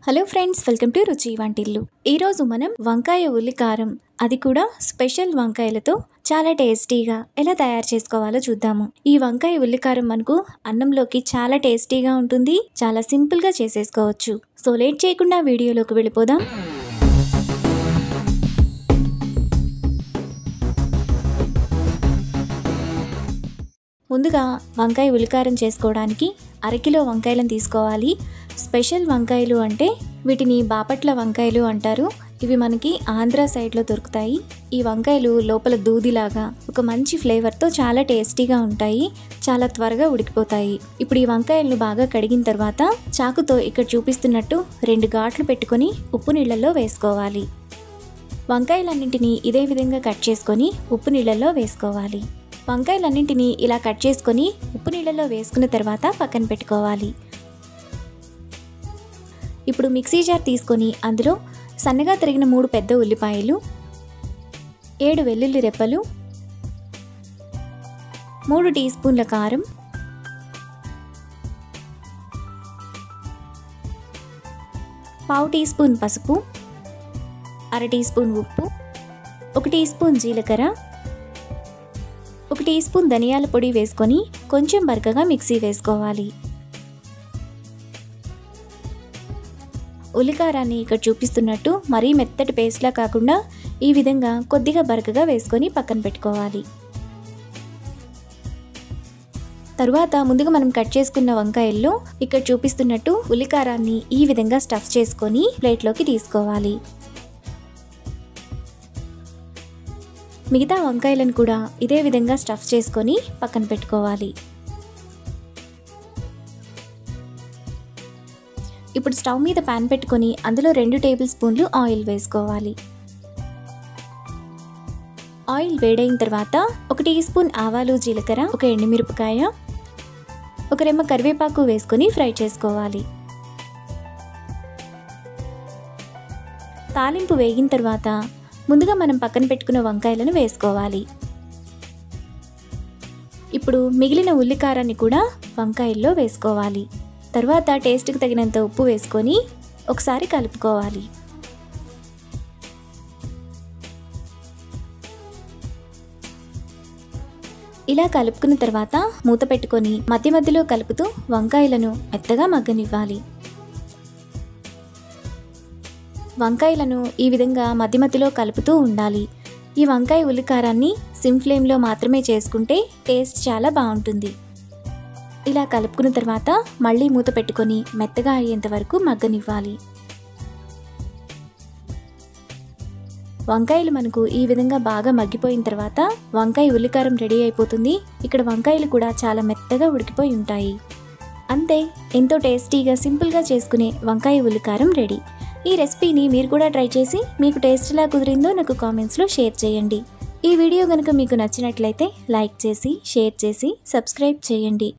Hello friends, welcome to రుచి వంటిల్లు. ఈరోజు మనం వంకాయ ఉల్లికారం, అది కూడా స్పెషల్ వంకాయలతో చాలా టేస్టీగా ఎలా తయారు చేసుకోవాలో చూద్దాము. ఈ వంకాయ ఉల్లికారం మనకు అన్నంలోకి చాలా టేస్టీగా ఉంటుంది, చాలా సింపుల్గా చేసేసుకోవచ్చు. సో లేట్ చేయకుండా వీడియోలోకి వెళ్ళిపోదాం. ముందుగా వంకాయ ఉల్లికారం చేసుకోవడానికి అరకిలో వంకాయలను తీసుకోవాలి. స్పెషల్ వంకాయలు అంటే వీటిని బాపట్ల వంకాయలు అంటారు. ఇవి మనకి ఆంధ్ర సైడ్లో దొరుకుతాయి. ఈ వంకాయలు లోపల దూదిలాగా ఒక మంచి ఫ్లేవర్తో చాలా టేస్టీగా ఉంటాయి, చాలా త్వరగా ఉడికిపోతాయి. ఇప్పుడు ఈ వంకాయలను బాగా కడిగిన తర్వాత చాకుతో ఇక్కడ చూపిస్తున్నట్టు 2 ఘాట్లు పెట్టుకొని ఉప్పు నీళ్ళల్లో వేసుకోవాలి. వంకాయలన్నింటినీ ఇదే విధంగా కట్ చేసుకొని ఉప్పు నీళ్ళల్లో వేసుకోవాలి. వంకాయలన్నింటినీ ఇలా కట్ చేసుకొని ఉప్పు నీళ్ళలో వేసుకున్న తర్వాత పక్కన పెట్టుకోవాలి. ఇప్పుడు మిక్సీ జార్ తీసుకొని అందులో సన్నగా తరిగిన 3 పెద్ద ఉల్లిపాయలు, 7 వెల్లుల్లి రెప్పలు, 3 టీ స్పూన్ల కారం, 1/2 టీ స్పూన్ పసుపు, 1/2 టీ స్పూన్ ఉప్పు, 1 టీ స్పూన్ జీలకర్ర, 1 టీ స్పూన్ ధనియాల పొడి వేసుకొని కొంచెం బరకగా మిక్సీ వేసుకోవాలి. ఉల్లికారాన్ని ఇక్కడ చూపిస్తున్నట్టు మరీ మెత్తటి పేస్ట్లా కాకుండా ఈ విధంగా కొద్దిగా బరకగా వేసుకొని పక్కన పెట్టుకోవాలి. తరువాత ముందుగా మనం కట్ చేసుకున్న వంకాయల్లో ఇక్కడ చూపిస్తున్నట్టు ఉల్లికారాన్ని ఈ విధంగా స్టఫ్ చేసుకొని ప్లేట్లోకి తీసుకోవాలి. మిగతా వంకాయలను కూడా ఇదే విధంగా స్టఫ్ చేసుకొని పక్కన పెట్టుకోవాలి. ఇప్పుడు స్టవ్ మీద పాన్ పెట్టుకొని అందులో 2 టేబుల్ స్పూన్లు ఆయిల్ వేసుకోవాలి. ఆయిల్ వేడైన తర్వాత 1 టీ స్పూన్ ఆవాలు, జీలకర్ర, 1 ఎండుమిరపకాయ, 1 రెమ్మ కరివేపాకు వేసుకొని ఫ్రై చేసుకోవాలి. తాలింపు వేగిన తర్వాత ముందుగా మనం పక్కన పెట్టుకున్న వంకాయలను వేసుకోవాలి. ఇప్పుడు మిగిలిన ఉల్లికారాన్ని కూడా వంకాయల్లో వేసుకోవాలి. తర్వాత టేస్ట్కి తగినంత ఉప్పు వేసుకొని ఒకసారి కలుపుకోవాలి. ఇలా కలుపుకున్న తర్వాత మూత పెట్టుకొని మధ్య మధ్యలో కలుపుతూ వంకాయలను మెత్తగా మగ్గనివ్వాలి. వంకాయలను ఈ విధంగా మధ్య మధ్యలో కలుపుతూ ఉండాలి. ఈ వంకాయ ఉల్లికారాన్ని సిమ్ ఫ్లేమ్లో మాత్రమే చేసుకుంటే టేస్ట్ చాలా బాగుంటుంది. ఇలా కలుపుకున్న తర్వాత మళ్ళీ మూత పెట్టుకొని మెత్తగా అయ్యేంత వరకు మగ్గనివ్వాలి. వంకాయలు మనకు ఈ విధంగా బాగా మగ్గిపోయిన తర్వాత వంకాయ ఉల్లికారం రెడీ అయిపోతుంది. ఇక్కడ వంకాయలు కూడా చాలా మెత్తగా ఉడికిపోయి ఉంటాయి. అంతే, ఎంతో టేస్టీగా సింపుల్గా చేసుకునే వంకాయ ఉల్లికారం రెడీ. ఈ రెసిపీని మీరు కూడా ట్రై చేసి మీకు టేస్ట్ ఎలా కుదిరిందో నాకు కామెంట్స్లో షేర్ చేయండి. ఈ వీడియో కనుక మీకు నచ్చినట్లయితే లైక్ చేసి, షేర్ చేసి, సబ్స్క్రైబ్ చేయండి.